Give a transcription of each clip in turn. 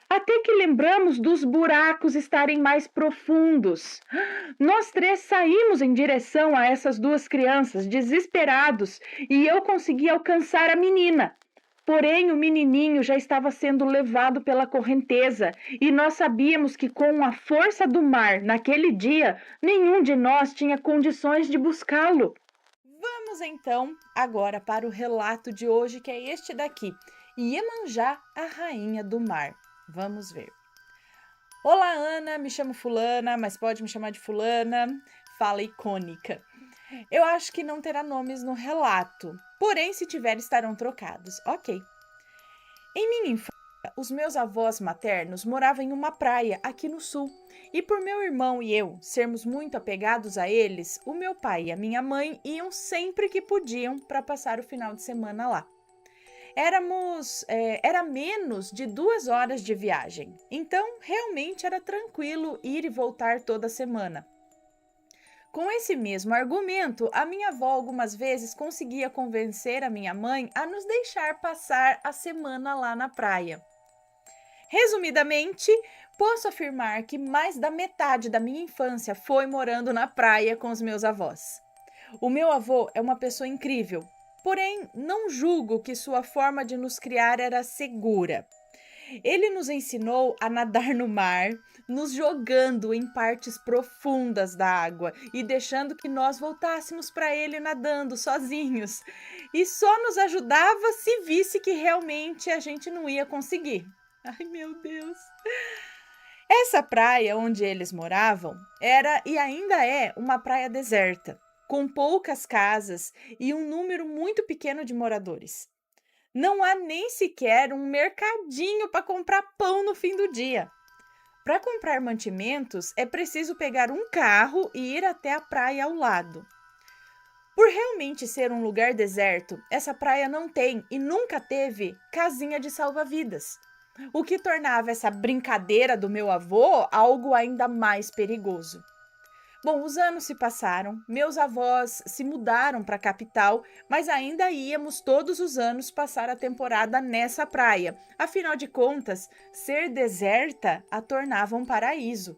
até que lembramos dos buracos estarem mais profundos. Nós três saímos em direção a essas duas crianças, desesperados, e eu consegui alcançar a menina. Porém, o menininho já estava sendo levado pela correnteza, e nós sabíamos que, com a força do mar naquele dia, nenhum de nós tinha condições de buscá-lo. Vamos então agora para o relato de hoje, que é este daqui: Iemanjá, a rainha do mar. Vamos ver. Olá, Ana, me chamo Fulana, mas pode me chamar de Fulana. Fala icônica. Eu acho que não terá nomes no relato, porém, se tiver, estarão trocados. Ok. Em minha infância, os meus avós maternos moravam em uma praia aqui no sul, e por meu irmão e eu sermos muito apegados a eles, o meu pai e a minha mãe iam sempre que podiam para passar o final de semana lá. Era menos de 2 horas de viagem, então realmente era tranquilo ir e voltar toda semana. Com esse mesmo argumento, a minha avó algumas vezes conseguia convencer a minha mãe a nos deixar passar a semana lá na praia. Resumidamente, posso afirmar que mais da metade da minha infância foi morando na praia com os meus avós. O meu avô é uma pessoa incrível, porém não julgo que sua forma de nos criar era segura. Ele nos ensinou a nadar no mar, nos jogando em partes profundas da água e deixando que nós voltássemos para ele nadando sozinhos. E só nos ajudava se visse que realmente a gente não ia conseguir. Ai, meu Deus! Essa praia onde eles moravam era e ainda é uma praia deserta, com poucas casas e um número muito pequeno de moradores. Não há nem sequer um mercadinho para comprar pão no fim do dia. Para comprar mantimentos, é preciso pegar um carro e ir até a praia ao lado. Por realmente ser um lugar deserto, essa praia não tem e nunca teve casinha de salva-vidas, o que tornava essa brincadeira do meu avô algo ainda mais perigoso. Bom, os anos se passaram, meus avós se mudaram para a capital, mas ainda íamos todos os anos passar a temporada nessa praia. Afinal de contas, ser deserta a tornava um paraíso.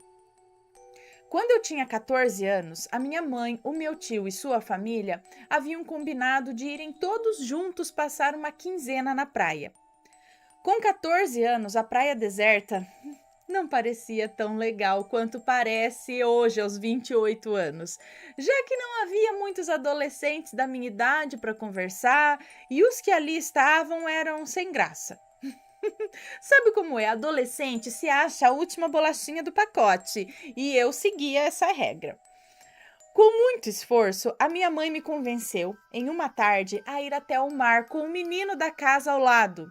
Quando eu tinha 14 anos, a minha mãe, o meu tio e sua família haviam combinado de irem todos juntos passar uma quinzena na praia. Com 14 anos, a praia deserta não parecia tão legal quanto parece hoje aos 28 anos, já que não havia muitos adolescentes da minha idade para conversar e os que ali estavam eram sem graça. Sabe como é? Adolescente se acha a última bolachinha do pacote e eu seguia essa regra. Com muito esforço, a minha mãe me convenceu, em uma tarde, a ir até o mar com o menino da casa ao lado,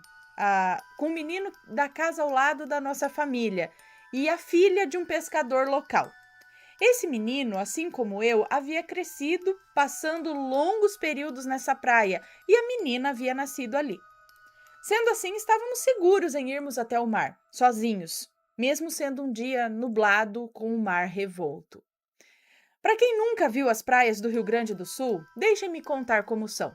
com o menino da casa ao lado da nossa família e a filha de um pescador local. Esse menino, assim como eu, havia crescido passando longos períodos nessa praia e a menina havia nascido ali. Sendo assim, estávamos seguros em irmos até o mar, sozinhos, mesmo sendo um dia nublado com o mar revolto. Para quem nunca viu as praias do Rio Grande do Sul, deixem-me contar como são.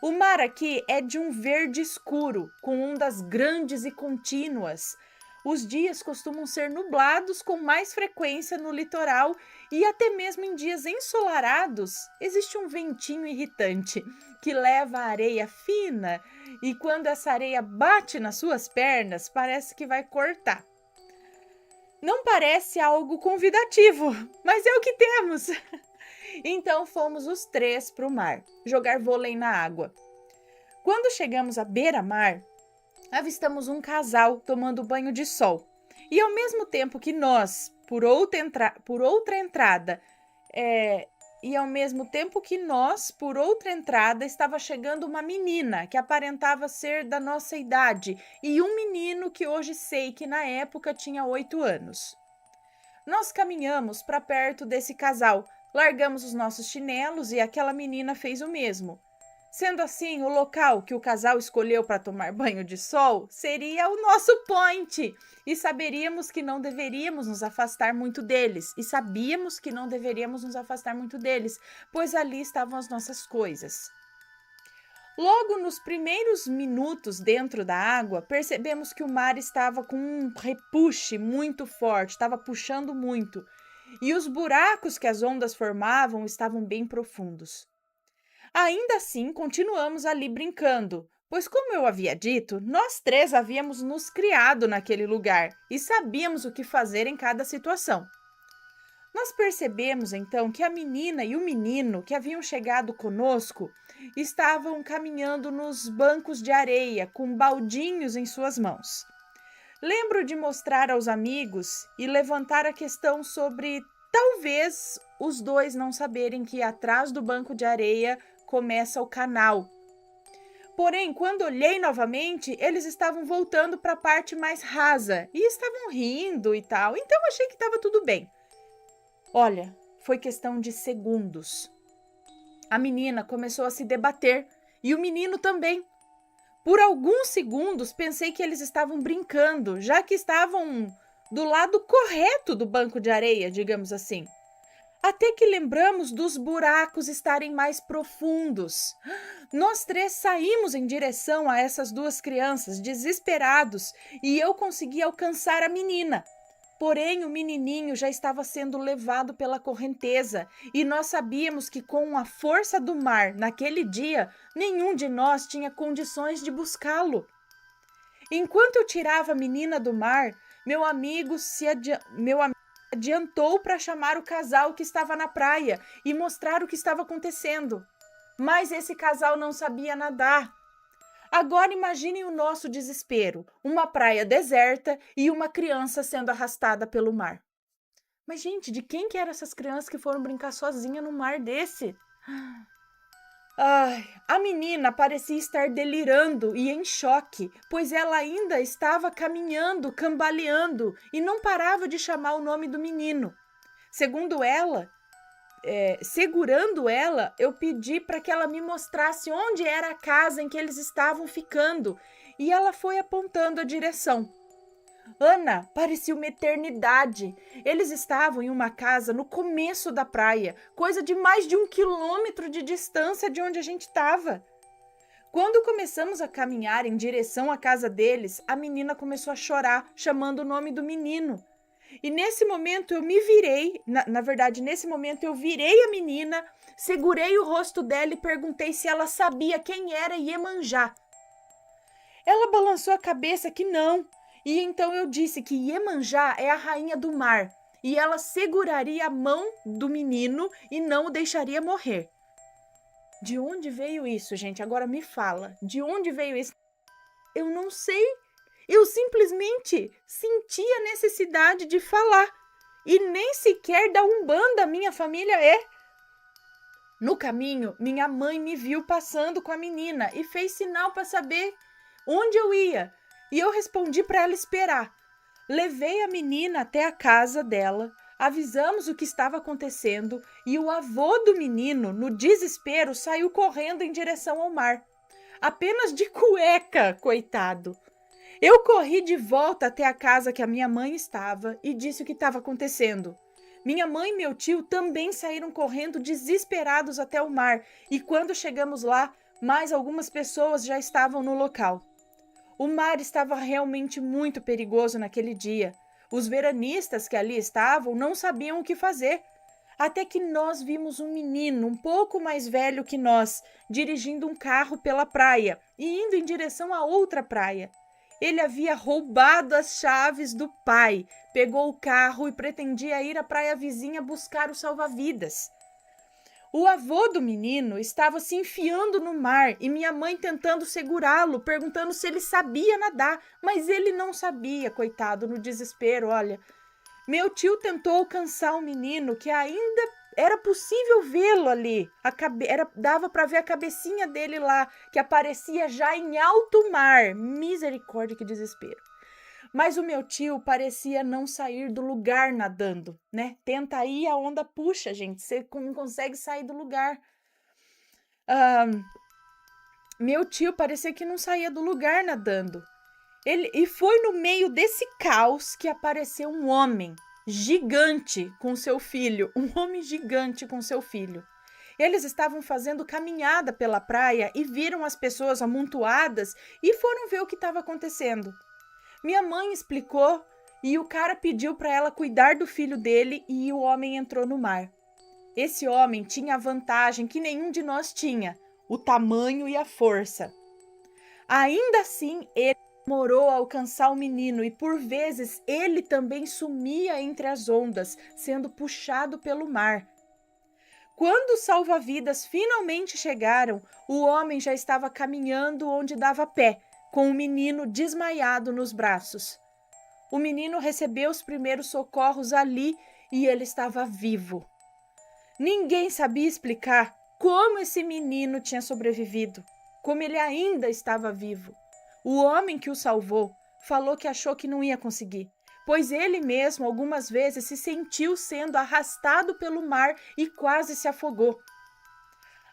O mar aqui é de um verde escuro, com ondas grandes e contínuas. Os dias costumam ser nublados com mais frequência no litoral e até mesmo em dias ensolarados existe um ventinho irritante que leva a areia fina e quando essa areia bate nas suas pernas parece que vai cortar. Não parece algo convidativo, mas é o que temos. Então fomos os três para o mar, jogar vôlei na água. Quando chegamos à beira-mar, avistamos um casal tomando banho de sol. E ao mesmo tempo que nós, por outra entrada, estava chegando uma menina que aparentava ser da nossa idade e um menino que hoje sei que na época tinha 8 anos. Nós caminhamos para perto desse casal, largamos os nossos chinelos e aquela menina fez o mesmo. Sendo assim, o local que o casal escolheu para tomar banho de sol seria o nosso point. E saberíamos que não deveríamos nos afastar muito deles. Pois ali estavam as nossas coisas. Logo nos primeiros minutos dentro da água, percebemos que o mar estava com um repuxe muito forte, estava puxando muito, e os buracos que as ondas formavam estavam bem profundos. Ainda assim, continuamos ali brincando, pois, como eu havia dito, nós três havíamos nos criado naquele lugar e sabíamos o que fazer em cada situação. Nós percebemos então que a menina e o menino que haviam chegado conosco estavam caminhando nos bancos de areia com baldinhos em suas mãos. Lembro de mostrar aos amigos e levantar a questão sobre talvez os dois não saberem que atrás do banco de areia começa o canal. Porém, quando olhei novamente, eles estavam voltando para a parte mais rasa e estavam rindo e tal, então achei que estava tudo bem. Olha, foi questão de segundos. A menina começou a se debater e o menino também. Por alguns segundos pensei que eles estavam brincando, já que estavam do lado correto do banco de areia, digamos assim. Até que lembramos dos buracos estarem mais profundos. Nós três saímos em direção a essas duas crianças, desesperados, e eu consegui alcançar a menina. Porém, o menininho já estava sendo levado pela correnteza e nós sabíamos que com a força do mar naquele dia, nenhum de nós tinha condições de buscá-lo. Enquanto eu tirava a menina do mar, meu amigo adiantou para chamar o casal que estava na praia e mostrar o que estava acontecendo. Mas esse casal não sabia nadar. Agora imaginem o nosso desespero, uma praia deserta e uma criança sendo arrastada pelo mar. Mas, gente, de quem que eram essas crianças que foram brincar sozinha no mar desse? Ai, a menina parecia estar delirando e em choque, pois ela ainda estava caminhando, cambaleando e não parava de chamar o nome do menino. Segundo ela, segurando ela, eu pedi para que ela me mostrasse onde era a casa em que eles estavam ficando e ela foi apontando a direção. Ana, parecia uma eternidade. Eles estavam em uma casa no começo da praia, coisa de mais de 1 quilômetro de distância de onde a gente estava. Quando começamos a caminhar em direção à casa deles, a menina começou a chorar, chamando o nome do menino. E nesse momento eu me virei, nesse momento eu virei a menina, segurei o rosto dela e perguntei se ela sabia quem era Iemanjá. Ela balançou a cabeça que não, e então eu disse que Iemanjá é a rainha do mar, e ela seguraria a mão do menino e não o deixaria morrer. De onde veio isso, gente? Agora me fala, de onde veio isso? Eu não sei. Eu simplesmente senti a necessidade de falar. E nem sequer da Umbanda minha família é. No caminho, minha mãe me viu passando com a menina e fez sinal para saber onde eu ia. E eu respondi para ela esperar. Levei a menina até a casa dela, avisamos o que estava acontecendo e o avô do menino, no desespero, saiu correndo em direção ao mar. Apenas de cueca, coitado. Eu corri de volta até a casa que a minha mãe estava e disse o que estava acontecendo. Minha mãe e meu tio também saíram correndo desesperados até o mar e quando chegamos lá, mais algumas pessoas já estavam no local. O mar estava realmente muito perigoso naquele dia. Os veranistas que ali estavam não sabiam o que fazer. Até que nós vimos um menino um pouco mais velho que nós, dirigindo um carro pela praia e indo em direção a outra praia. Ele havia roubado as chaves do pai, pegou o carro e pretendia ir à praia vizinha buscar o salva-vidas. O avô do menino estava se enfiando no mar e minha mãe tentando segurá-lo, perguntando se ele sabia nadar, mas ele não sabia, coitado, no desespero, olha. Meu tio tentou alcançar o menino, que ainda era possível vê-lo ali. Dava para ver a cabecinha dele lá, que aparecia já em alto mar. Misericórdia, que desespero. Mas o meu tio parecia não sair do lugar nadando, né? Tenta aí, a onda puxa, gente. Você não consegue sair do lugar. Meu tio parecia que não saía do lugar nadando. E foi no meio desse caos que apareceu um homem gigante com seu filho. Um homem gigante com seu filho. Eles estavam fazendo caminhada pela praia e viram as pessoas amontoadas e foram ver o que estava acontecendo. Minha mãe explicou e o cara pediu para ela cuidar do filho dele e o homem entrou no mar. Esse homem tinha a vantagem que nenhum de nós tinha, o tamanho e a força. Ainda assim, ele demorou a alcançar o menino e por vezes ele também sumia entre as ondas, sendo puxado pelo mar. Quando os salva-vidas finalmente chegaram, o homem já estava caminhando onde dava pé, com o menino desmaiado nos braços. O menino recebeu os primeiros socorros ali e ele estava vivo. Ninguém sabia explicar como esse menino tinha sobrevivido, como ele ainda estava vivo. O homem que o salvou falou que achou que não ia conseguir, pois ele mesmo algumas vezes se sentiu sendo arrastado pelo mar e quase se afogou.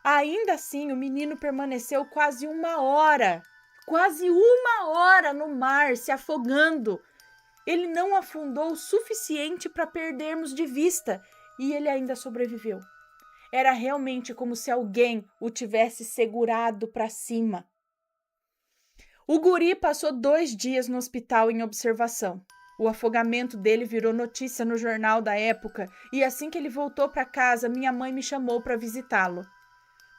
Ainda assim, o menino permaneceu quase uma hora no mar, se afogando. Ele não afundou o suficiente para perdermos de vista e ele ainda sobreviveu. Era realmente como se alguém o tivesse segurado para cima. O guri passou 2 dias no hospital em observação. O afogamento dele virou notícia no jornal da época e assim que ele voltou para casa, minha mãe me chamou para visitá-lo.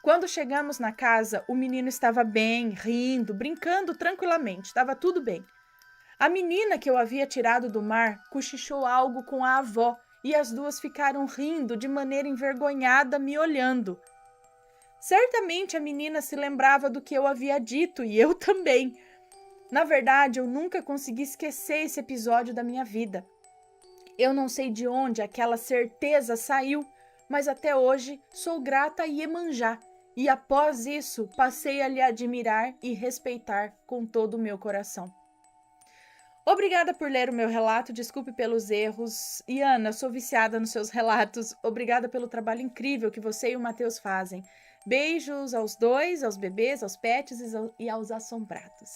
Quando chegamos na casa, o menino estava bem, rindo, brincando tranquilamente, estava tudo bem. A menina que eu havia tirado do mar cochichou algo com a avó e as duas ficaram rindo de maneira envergonhada, me olhando. Certamente a menina se lembrava do que eu havia dito e eu também. Na verdade, eu nunca consegui esquecer esse episódio da minha vida. Eu não sei de onde aquela certeza saiu, mas até hoje sou grata a Iemanjá e após isso passei a lhe admirar e respeitar com todo o meu coração. Obrigada por ler o meu relato, desculpe pelos erros. E Ana, sou viciada nos seus relatos. Obrigada pelo trabalho incrível que você e o Matheus fazem. Beijos aos dois, aos bebês, aos pets e aos assombrados.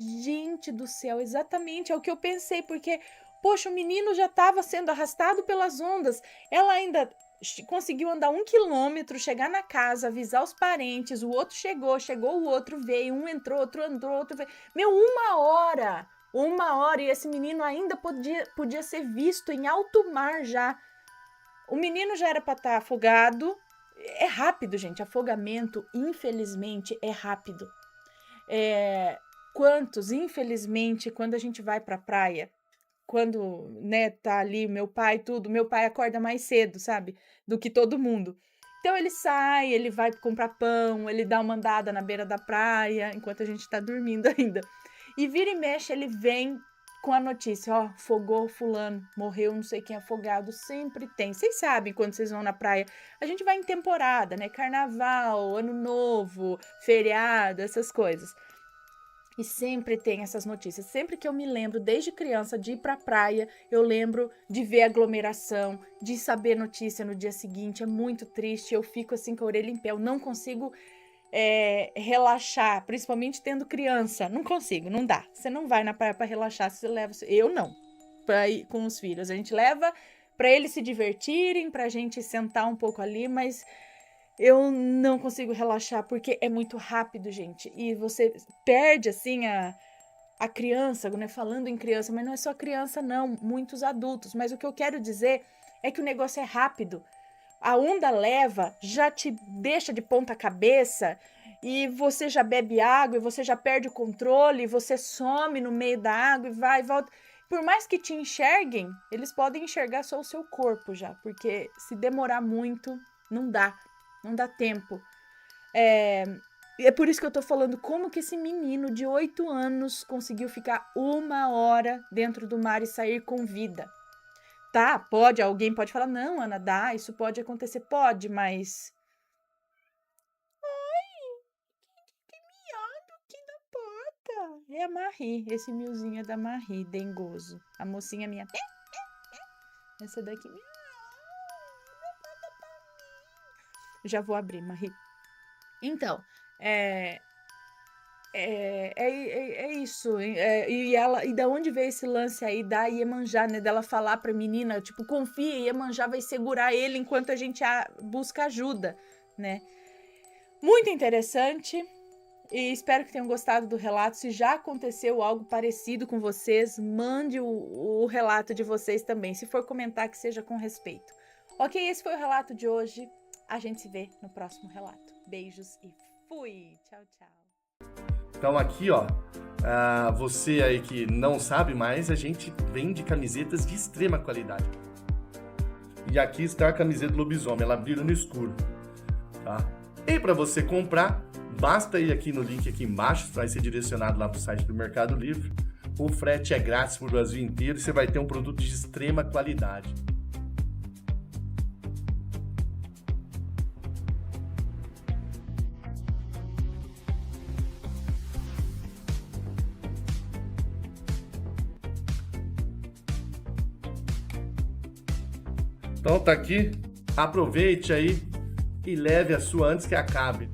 Gente do céu, exatamente é o que eu pensei, porque, poxa, o menino já estava sendo arrastado pelas ondas. Ela ainda conseguiu andar 1 quilômetro, chegar na casa, avisar os parentes, o outro chegou o outro veio, um entrou, outro veio. Meu, 1 hora! 1 hora e esse menino ainda podia ser visto em alto mar já. O menino já era para estar afogado. É rápido, gente. Afogamento, infelizmente, é rápido. Quantos, infelizmente, quando a gente vai para a praia, quando, né, tá ali meu pai, tudo, meu pai acorda mais cedo, sabe, do que todo mundo. Então ele sai, ele vai comprar pão, ele dá uma andada na beira da praia, enquanto a gente tá dormindo ainda. E vira e mexe, ele vem com a notícia, ó, afogou fulano, morreu não sei quem afogado, sempre tem. Vocês sabem quando vocês vão na praia, a gente vai em temporada, né, carnaval, ano novo, feriado, essas coisas. E sempre tem essas notícias. Sempre que eu me lembro, desde criança, de ir pra praia, eu lembro de ver aglomeração, de saber notícia no dia seguinte. É muito triste. Eu fico assim com a orelha em pé. Eu não consigo relaxar, principalmente tendo criança. Não consigo, não dá. Você não vai na praia pra relaxar, você leva. Eu não, pra ir com os filhos. A gente leva pra eles se divertirem, pra gente sentar um pouco ali, mas eu não consigo relaxar porque é muito rápido, gente. E você perde, assim, a criança, né? Falando em criança, mas não é só criança, não. Muitos adultos. Mas o que eu quero dizer é que o negócio é rápido. A onda leva, já te deixa de ponta cabeça e você já bebe água e você já perde o controle, e você some no meio da água e vai e volta. Por mais que te enxerguem, eles podem enxergar só o seu corpo já, porque se demorar muito, não dá. Não dá tempo. É por isso que eu tô falando como que esse menino de 8 anos conseguiu ficar 1 hora dentro do mar e sair com vida. Tá, alguém pode falar, não, Ana, dá, isso pode acontecer, pode, mas... Que miado aqui na porta. É a Marie, esse milzinho é da Marie, dengoso. A mocinha minha... Essa daqui... Já vou abrir, Marie. Então, É isso. E da onde veio esse lance aí da Iemanjá, né? Dela falar pra menina, tipo, confia, Iemanjá vai segurar ele enquanto a gente busca ajuda, né? Muito interessante. E espero que tenham gostado do relato. Se já aconteceu algo parecido com vocês, mande o relato de vocês também. Se for comentar, que seja com respeito. Ok, esse foi o relato de hoje. A gente se vê no próximo relato. Beijos e fui! Tchau, tchau. Então aqui, ó, você aí que não sabe mais, a gente vende camisetas de extrema qualidade. E aqui está a camiseta do lobisomem, ela brilha no escuro, tá? E para você comprar, basta ir aqui no link aqui embaixo, vai ser direcionado lá para o site do Mercado Livre. O frete é grátis para o Brasil inteiro e você vai ter um produto de extrema qualidade. Então tá aqui, aproveite aí e leve a sua antes que acabe.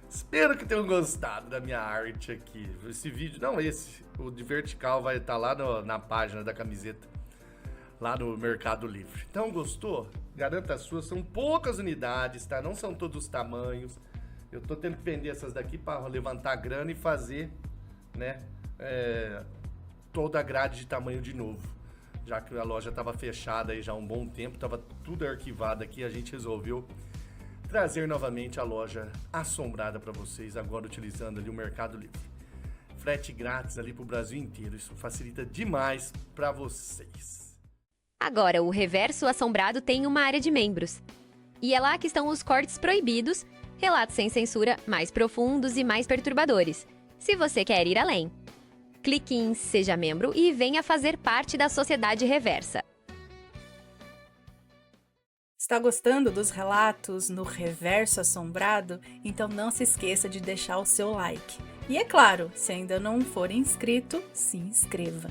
Espero que tenham gostado da minha arte aqui. Esse vídeo, não esse, o de vertical vai estar lá na página da camiseta, lá no Mercado Livre. Então gostou? Garanta a sua, são poucas unidades, tá? Não são todos os tamanhos. Eu tô tendo que vender essas daqui para levantar grana e fazer, né, toda a grade de tamanho de novo, já que a loja estava fechada aí já há um bom tempo, estava tudo arquivado aqui, a gente resolveu trazer novamente a loja assombrada para vocês, agora utilizando ali o Mercado Livre. Frete grátis ali para o Brasil inteiro, isso facilita demais para vocês. Agora, o Reverso Assombrado tem uma área de membros. E é lá que estão os cortes proibidos, relatos sem censura mais profundos e mais perturbadores. Se você quer ir além, clique em Seja Membro e venha fazer parte da Sociedade Reversa. Está gostando dos relatos no Reverso Assombrado? Então não se esqueça de deixar o seu like. E é claro, se ainda não for inscrito, se inscreva.